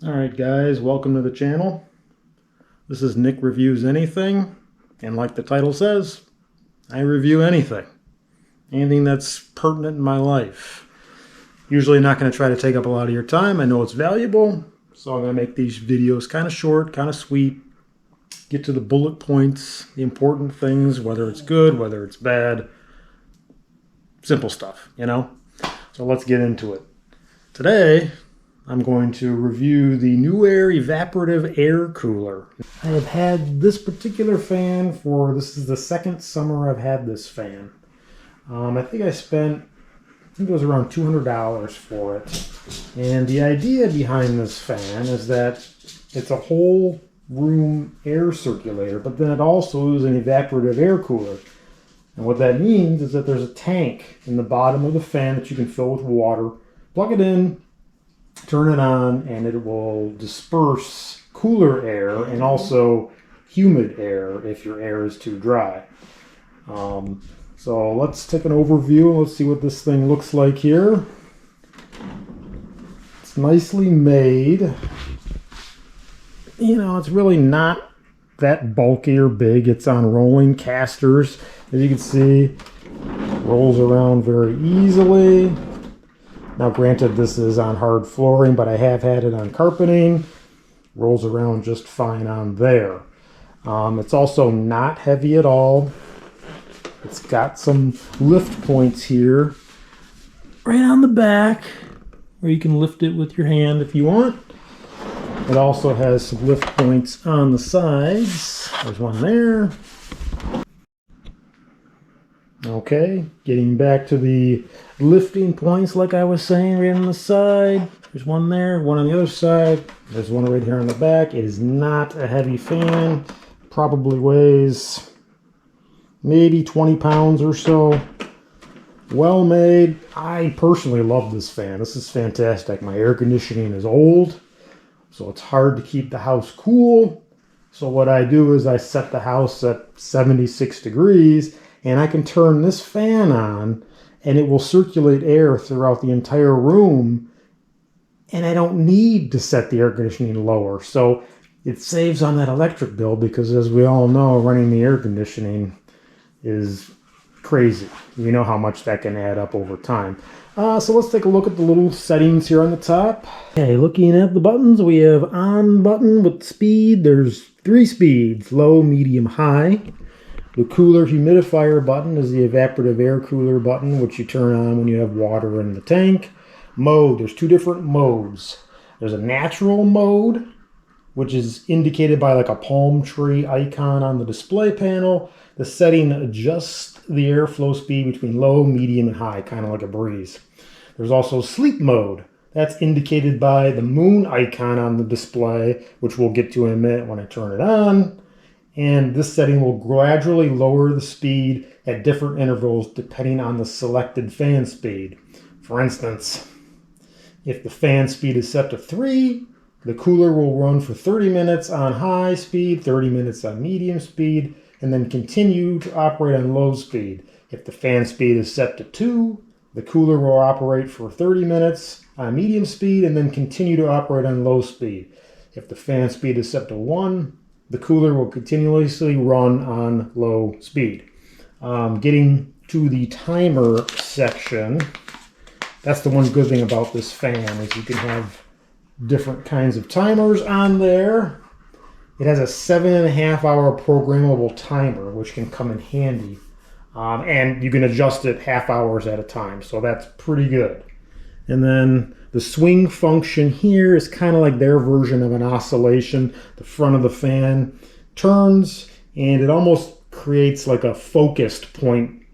Alright guys, welcome to the channel. This is Nick Reviews Anything, and like the title says, I review anything. Anything that's pertinent in my life. Usually not going to try to take up a lot of your time. I know it's valuable, so I'm going to make these videos kind of short, kind of sweet. Get to the bullet points, the important things, whether it's good, whether it's bad. Simple stuff, you know? So let's get into it. Today, I'm going to review the Newair Evaporative Air Cooler. I have had this particular fan this is the second summer I've had this fan. I think it was around $200 for it. And the idea behind this fan is that it's a whole room air circulator, but then it also is an evaporative air cooler. And what that means is that there's a tank in the bottom of the fan that you can fill with water, plug it in, turn it on, and it will disperse cooler air and also humid air if your air is too dry. So let's take an overview. Let's see what this thing looks like here. It's nicely made. You know, it's really not that bulky or big. It's on rolling casters. As you can see, it rolls around very easily. Now granted, this is on hard flooring, but I have had it on carpeting. Rolls around just fine on there. It's also not heavy at all. It's got some lift points here, right on the back, where you can lift it with your hand if you want. It also has some lift points on the sides. There's one there. Okay, getting back to the lifting points like I was saying, right on the side. There's one there, one on the other side. There's one right here on the back. It is not a heavy fan. Probably weighs maybe 20 pounds or so. Well made. I personally love this fan. This is fantastic. My air conditioning is old, so it's hard to keep the house cool. So what I do is I set the house at 76 degrees, and I can turn this fan on and it will circulate air throughout the entire room, and I don't need to set the air conditioning lower. So it saves on that electric bill, because as we all know, running the air conditioning is crazy. You know how much that can add up over time. So let's take a look at the little settings here on the top. Okay, looking at the buttons, we have on button with speed. There's 3 speeds, low, medium, high. The cooler humidifier button is the evaporative air cooler button, which you turn on when you have water in the tank. Mode, there's 2 different modes. There's a natural mode, which is indicated by like a palm tree icon on the display panel. The setting adjusts the airflow speed between low, medium, and high, kind of like a breeze. There's also sleep mode. That's indicated by the moon icon on the display, which we'll get to in a minute when I turn it on. And this setting will gradually lower the speed at different intervals depending on the selected fan speed. For instance, if the fan speed is set to 3, the cooler will run for 30 minutes on high speed, 30 minutes on medium speed, and then continue to operate on low speed. If the fan speed is set to 2, the cooler will operate for 30 minutes on medium speed and then continue to operate on low speed. If the fan speed is set to 1, the cooler will continuously run on low speed. Getting to the timer section, that's the one good thing about this fan, is you can have different kinds of timers on there. It has a 7.5-hour programmable timer, which can come in handy. And you can adjust it half hours at a time, so that's pretty good. And then the swing function here is kind of like their version of an oscillation. The front of the fan turns, and it almost creates like a focused point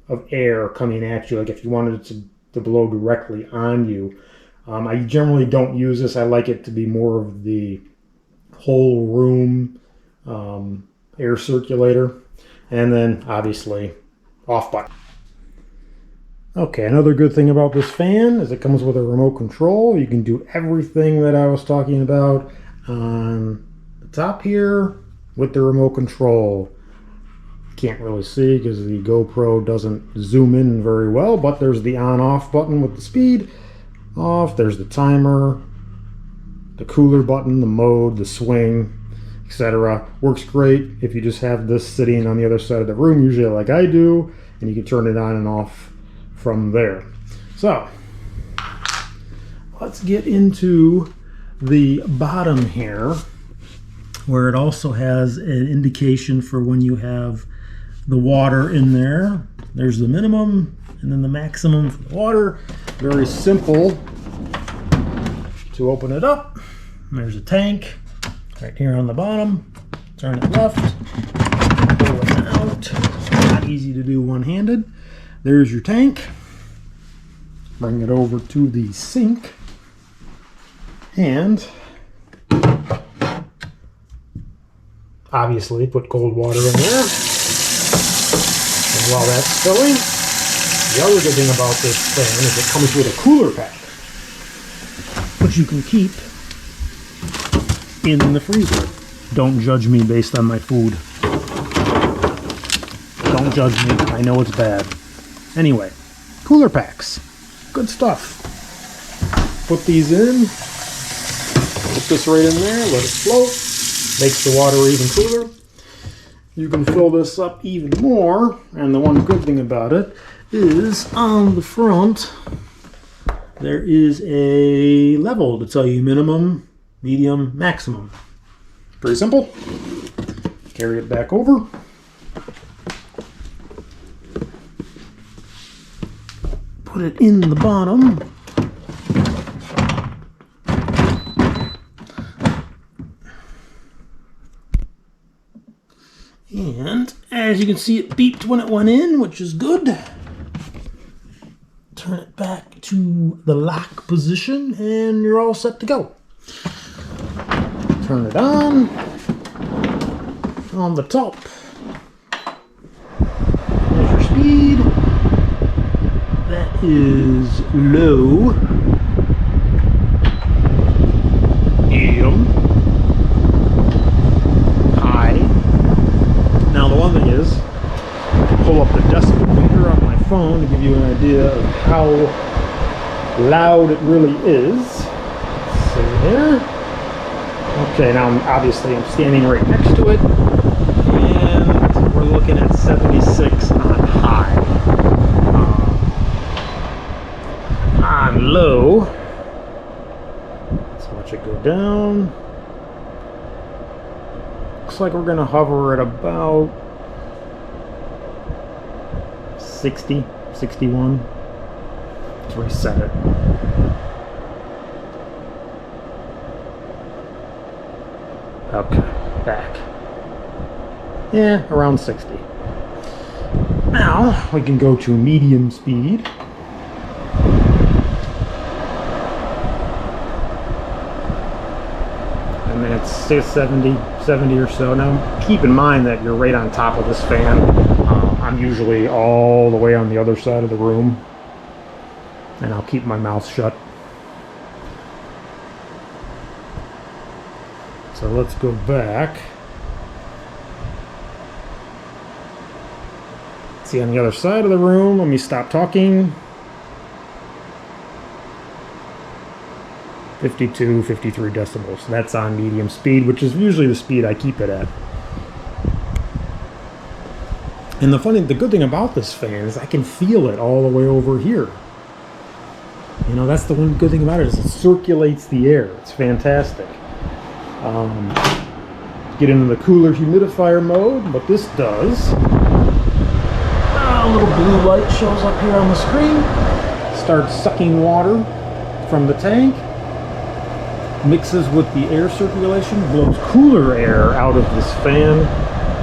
of air coming at you, like if you wanted it to blow directly on you. I generally don't use this. I like it to be more of the whole room air circulator. And then obviously off button. Okay, another good thing about this fan is it comes with a remote control. You can do everything that I was talking about on the top here with the remote control. Can't really see because the GoPro doesn't zoom in very well, but there's the on-off button with the speed off. There's the timer. the cooler button, the mode, the swing, etc. Works great if you just have this sitting on the other side of the room, usually like I do, and you can turn it on and off from there. So let's get into the bottom here, where it also has an indication for when you have the water in there. There's the minimum and then the maximum for the water. Very simple to open it up. There's a tank right here on the bottom. Turn it left, pull it out. Not easy to do one-handed. There's your tank. Bring it over to the sink. And obviously put cold water in there. And while that's filling, the other good thing about this fan is it comes with a cooler pack, which you can keep in the freezer. Don't judge me based on my food. Don't judge me. I know it's bad. Anyway, cooler packs. Good stuff. Put these in. Put this right in there. Let it float. Makes the water even cooler. You can fill this up even more. And the one good thing about it is on the front there is a level to tell you minimum, medium, maximum. Pretty simple. Carry it back over. Put it in the bottom. And as you can see, it beeped when it went in, which is good. Turn it back to the lock position and you're all set to go. Turn it on the top. There's your speed. That is low. Medium. High. Now the one thing is, pull up the decibel meter on my phone to give you an idea of how loud it really is. See there? Okay, now obviously I'm standing right next to it, and we're looking at 76 on high. On low, let's watch it go down. Looks like we're going to hover at about 60, 61. Let's reset it. Okay, back. Yeah, around 60. Now we can go to medium speed. And then it's 70 or so. Now keep in mind that you're right on top of this fan. I'm usually all the way on the other side of the room, and I'll keep my mouth shut. So let's go back. See, on the other side of the room, let me stop talking. 52, 53 decibels. That's on medium speed, which is usually the speed I keep it at. And the good thing about this fan is I can feel it all the way over here. You know, that's the one good thing about it is it circulates the air. It's fantastic. Get into the cooler humidifier mode. What this does, a little blue light shows up here on the screen. Starts sucking water from the tank. Mixes with the air circulation, blows cooler air out of this fan.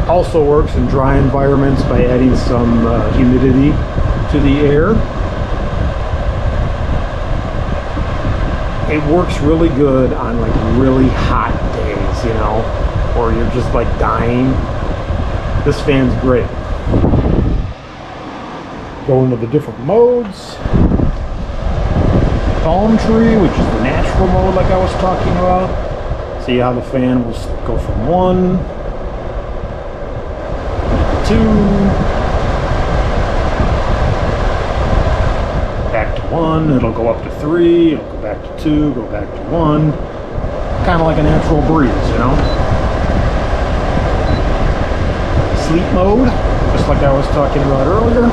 Also works in dry environments by adding some humidity to the air. It works really good on like really hot days, you know, or you're just like dying. This fan's great. Go into the different modes. Palm tree, which is the natural mode like I was talking about. See how the fan will go from 1, 2, back to 1, it'll go up to 3, it'll go back to 2, go back to 1. kind of like a natural breeze, you know. Sleep mode, just like I was talking about earlier.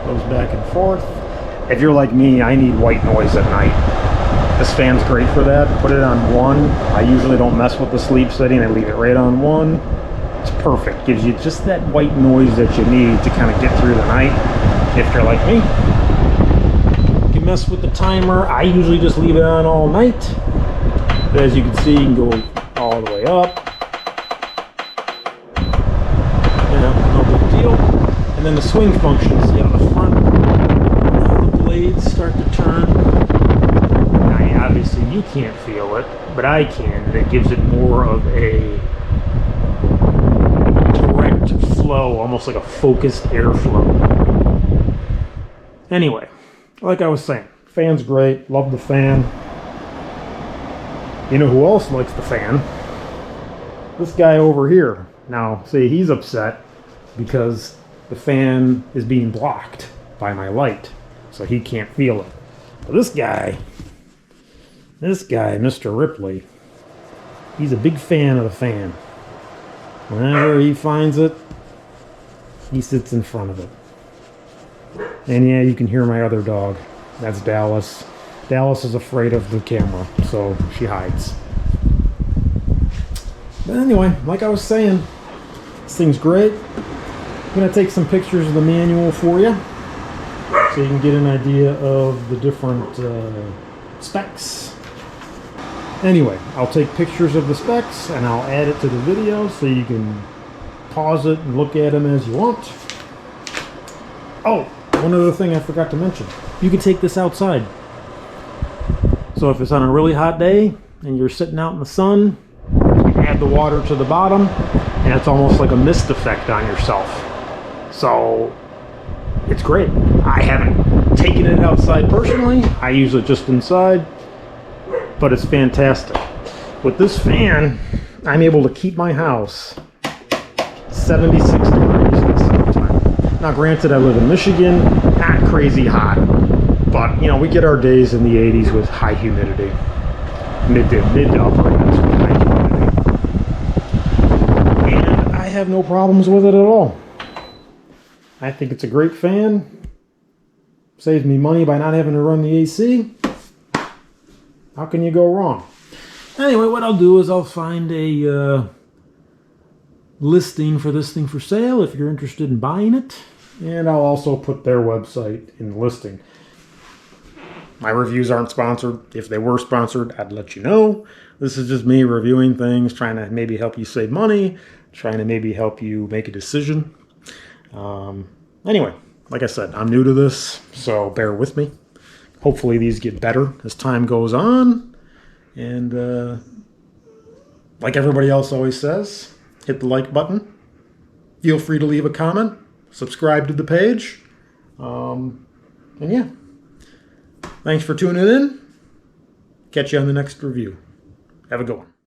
Goes back and forth. If you're like me, I need white noise at night. This fan's great for that. Put it on 1. I usually don't mess with the sleep setting. I leave it right on 1. It's perfect. Gives you just that white noise that you need to kind of get through the night. If you're like me, you can mess with the timer. I usually just leave it on all night. But as you can see, you can go all the way up. Yeah, no big deal. And then the swing function. See on the front, how the blades start to turn. Now, obviously, you can't feel it, but I can. And it gives it more of a direct flow, almost like a focused airflow. Anyway, like I was saying, fan's great. Love the fan. You know who else likes the fan? This guy over here. Now, see, he's upset because the fan is being blocked by my light, so he can't feel it. But this guy, Mr. Ripley, he's a big fan of the fan. Whenever he finds it, he sits in front of it. And yeah, you can hear my other dog. That's Dallas. Dallas is afraid of the camera, so she hides. But anyway, like I was saying, this thing's great. I'm going to take some pictures of the manual for you so you can get an idea of the different specs. Anyway, I'll take pictures of the specs and I'll add it to the video so you can pause it and look at them as you want. Oh, one other thing I forgot to mention. You can take this outside. So if it's on a really hot day and you're sitting out in the sun, you can add the water to the bottom and it's almost like a mist effect on yourself. So it's great. I haven't taken it outside personally. I use it just inside, but it's fantastic. With this fan, I'm able to keep my house 76 degrees in the summertime. Now granted, I live in Michigan, not crazy hot, but you know, we get our days in the 80s with high humidity. Mid to upper 80s with high humidity. And I have no problems with it at all. I think it's a great fan. Saves me money by not having to run the AC. How can you go wrong? Anyway, what I'll do is I'll find a listing for this thing for sale if you're interested in buying it. And I'll also put their website in the listing. My reviews aren't sponsored. If they were sponsored, I'd let you know. This is just me reviewing things, trying to maybe help you save money, trying to maybe help you make a decision. Anyway, like I said, I'm new to this, so bear with me. Hopefully these get better as time goes on. And like everybody else always says, hit the like button. Feel free to leave a comment. Subscribe to the page. And yeah. Thanks for tuning in. Catch you on the next review. Have a good one.